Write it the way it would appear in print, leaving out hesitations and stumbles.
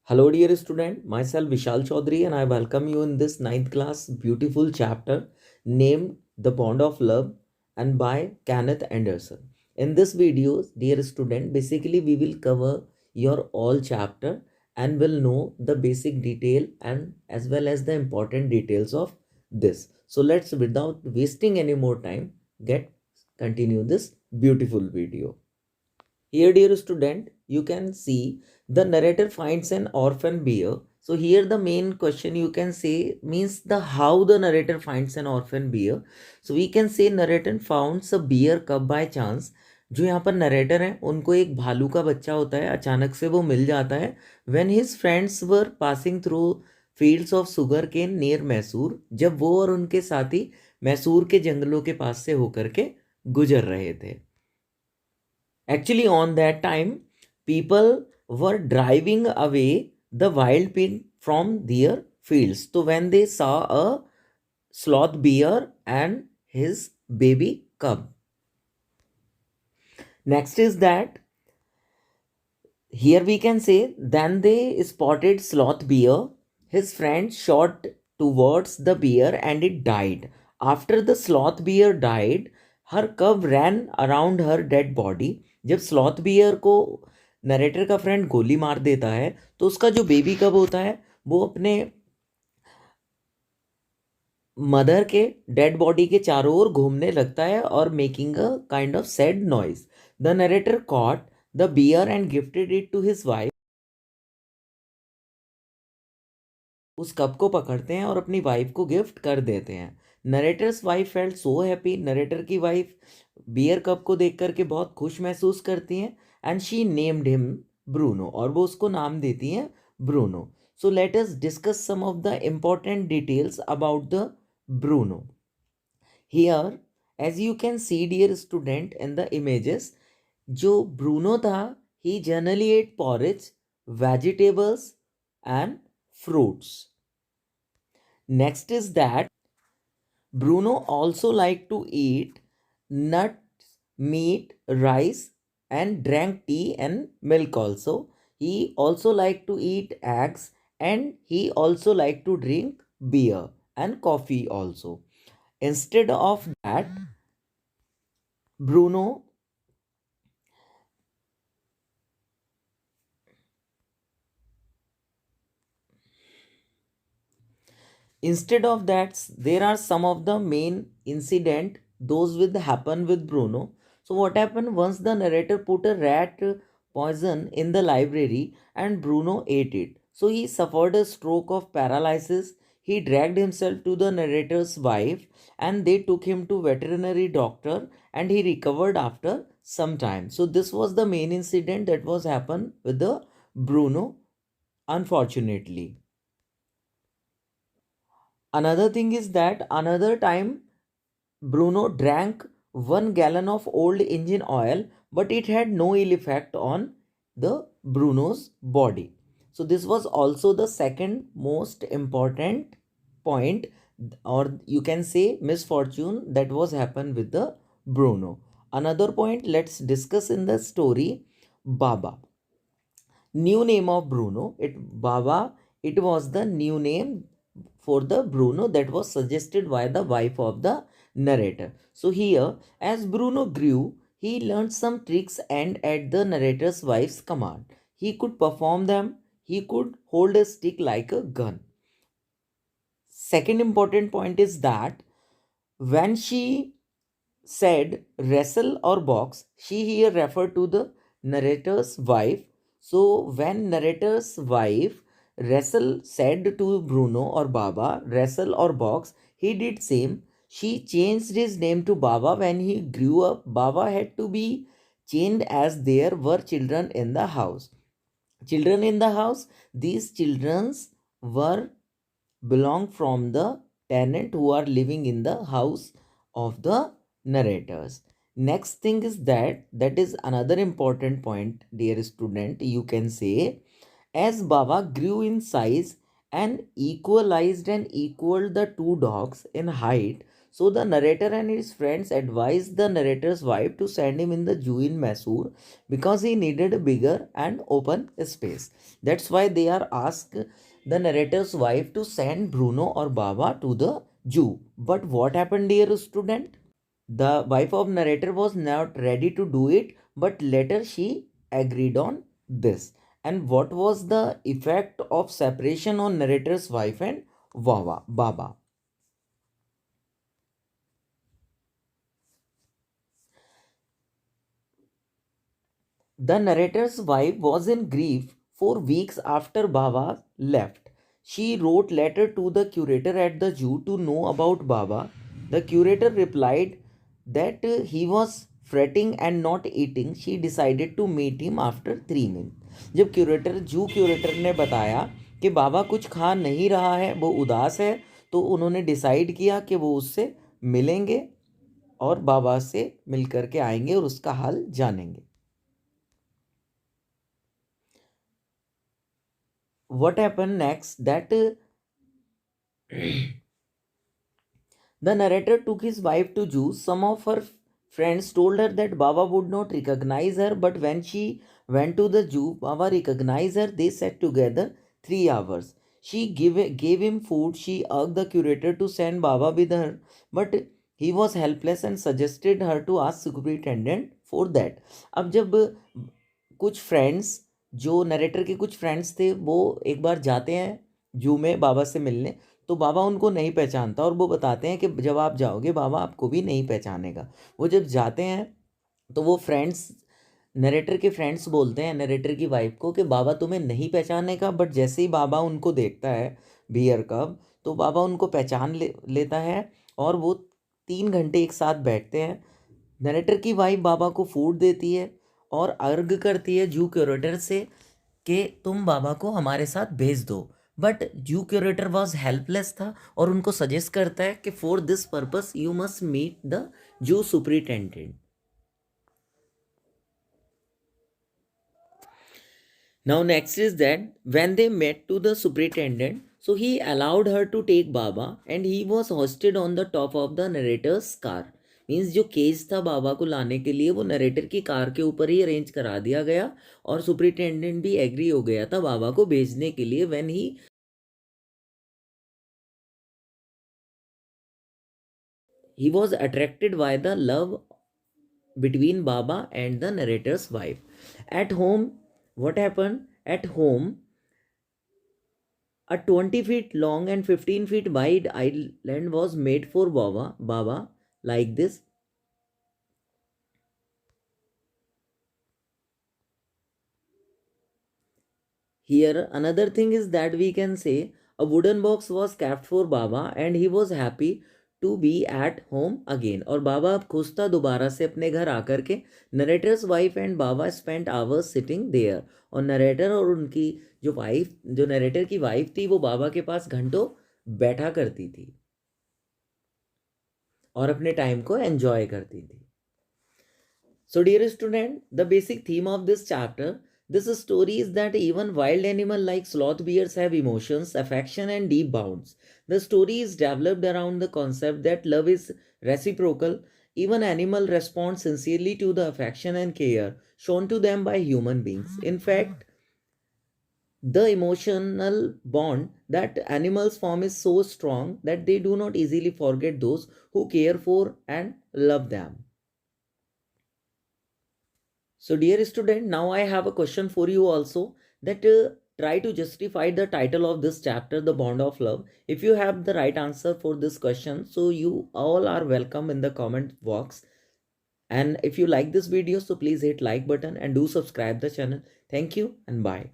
Hello, dear student. Myself Vishal Chaudhary, and I welcome you in this ninth class beautiful chapter named "The Bond of Love" and by Kenneth Anderson. In this video, dear student, basically we will cover your all chapter and will know the basic detail and as well as the important details of this. So let's, without wasting any more time, get continue this beautiful video. Here, dear student, you can see the narrator finds an orphan bear. So here the main question you can say means the how the narrator finds an orphan bear. So we can say narrator founds a bear cub by chance. जो यहाँ पर narrator है उनको एक भालू का बच्चा होता है, अचानक से वो मिल जाता है when his friends were passing through fields of sugar cane near Mysore, जब वो और उनके साथी मैसूर के जंगलों के पास से होकर के गुजर रहे थे. Actually, on that time, people were driving away the wild pig from their fields. So when they saw a sloth bear and his baby cub. Next is that here we can say then they spotted sloth bear. His friend shot towards the bear and it died. After the sloth bear died, her cub ran around her dead body. जब sloth bear को narrator का friend गोली मार देता है तो उसका जो बेबी कब होता है वो अपने मदर के डेड बॉडी के चारों ओर घूमने लगता है और making a kind of sad noise. The narrator caught the bear and gifted it to his wife. उस कप को पकड़ते हैं और अपनी वाइफ को गिफ्ट कर देते हैं. Narrator's wife felt so happy. Narrator की वाइफ बियर कप को देख करके बहुत खुश महसूस करती हैं and she named him Bruno, और वो उसको नाम देती हैं Bruno. So let us discuss some of the important details about the Bruno. Here as you can see dear student in the images, जो ब्रूनो था he generally ate porridge, vegetables and fruits. Next is that Bruno also liked to eat nuts, meat, rice, and drank tea and milk also. He also liked to eat eggs and he also liked to drink beer and coffee also. Instead of that, Bruno Instead of that, there are some of the main incident those will happen with Bruno. So what happened once the narrator put a rat poison in the library and Bruno ate it. So he suffered a stroke of paralysis. He dragged himself to the narrator's wife and they took him to veterinary doctor and he recovered after some time. So this was the main incident that was happened with the Bruno, unfortunately. Another thing is that another time Bruno drank 1 gallon of old engine oil, but it had no ill effect on the Bruno's body. So this was also the second most important point, or you can say misfortune that was happened with the Bruno. Another point let's discuss in the story, Baba. New name of Bruno. Baba. It was the new name for the Bruno that was suggested by the wife of the narrator. So here, as Bruno grew, he learned some tricks and at the narrator's wife's command. He could perform them. He could hold a stick like a gun. Second important point is that when she said wrestle or box, she here referred to the narrator's wife. So when narrator's wife wrestle said to Bruno or Baba wrestle or box, he did same. She changed his name to Baba. When he grew up, Baba had to be changed as there were children in the house. Children in the house, these childrens were belong from the tenant who are living in the house of the narrators. Next thing is that is another important point, dear student. You can say as Baba grew in size and equalized and equaled the two dogs in height, So the narrator and his friends advised the narrator's wife to send him in the zoo in Mysore because he needed a bigger and open space. That's why they are asked the narrator's wife to send Bruno or Baba to the zoo. But what happened, dear student? The wife of narrator was not ready to do it, but later she agreed on this. And what was the effect of separation on narrator's wife and Baba? The narrator's wife was in grief for weeks after Baba left. She wrote letter to the curator at the zoo to know about Baba. The curator replied that he was fretting and not eating. She decided to meet him after 3 months. जब जू curator ने बताया कि बाबा कुछ खा नहीं रहा है, वो उदास है, तो उन्होंने डिसाइड किया कि वो उससे मिलेंगे और बाबा से मिल करके आएंगे और उसका हाल जानेंगे. What happened next, that the narrator took his wife to zoo. Some of her friends told her that Baba would not recognize her, but when she went to the zoo, Baba recognized her. They sat together 3 hours. She gave him food. She asked the curator to send Baba with her, but he was helpless and suggested her to ask superintendent for that. अब जब कुछ friends, जो narrator के कुछ friends थे, वो एक बार जाते हैं जू में बाबा से मिलने, तो बाबा उनको नहीं पहचानता और वो बताते हैं कि जब आप जाओगे बाबा आपको भी नहीं पहचानेगा. वो जब जाते हैं तो वो फ्रेंड्स, नरेटर के फ्रेंड्स बोलते हैं नरेटर की वाइफ को कि बाबा तुम्हें नहीं पहचानेगा. बट जैसे ही बाबा उनको देखता है बियर कब, तो बाबा उनको पहचान लेता है और वो 3 घंटे एक साथ बैठते हैं. नरेटर की वाइफ बाबा को फूड देती है और अर्ग करती है जू क्यूरेटर से कि तुम बाबा को हमारे साथ भेज दो. बट जू क्यूरेटर वॉज हेल्पलेस था और उनको सजेस्ट करता है कि for this purpose you must meet the zoo superintendent. Now next is that when they met to the superintendent, so he allowed her to take Baba and he was hoisted on the top of the narrator's car. Means जो case था बाबा को लाने के लिए वो narrator की car के ऊपर ही अरेंज करा दिया गया और सुपरिटेंडेंट भी एग्री हो गया था बाबा को भेजने के लिए. When he was attracted by the love between Baba and the narrator's wife. At home, what happened? At home, a 20 feet long and 15 feet wide island was made for Baba like this. Here another thing is that we can say a wooden box was kept for Baba and he was happy to be at home again. और बाबा अब खुश था दोबारा से अपने घर आकर के. Narrator's wife and Baba spent hours sitting there. और नरेटर और उनकी जो वाइफ, जो नरेटर की वाइफ थी, वो बाबा के पास घंटों बैठा करती थी और अपने टाइम को एंजॉय करती थी. So dear student, the basic theme of this chapter, this story is that even wild animals like sloth bears have emotions, affection and deep bonds. The story is developed around the concept that love is reciprocal. Even animals respond sincerely to the affection and care shown to them by human beings. In fact, the emotional bond that animals form is so strong that they do not easily forget those who care for and love them. So dear student, now I have a question for you also, that try to justify the title of this chapter, The Bond of Love. If you have the right answer for this question, so you all are welcome in the comment box. And if you like this video, so please hit like button and do subscribe the channel. Thank you and bye.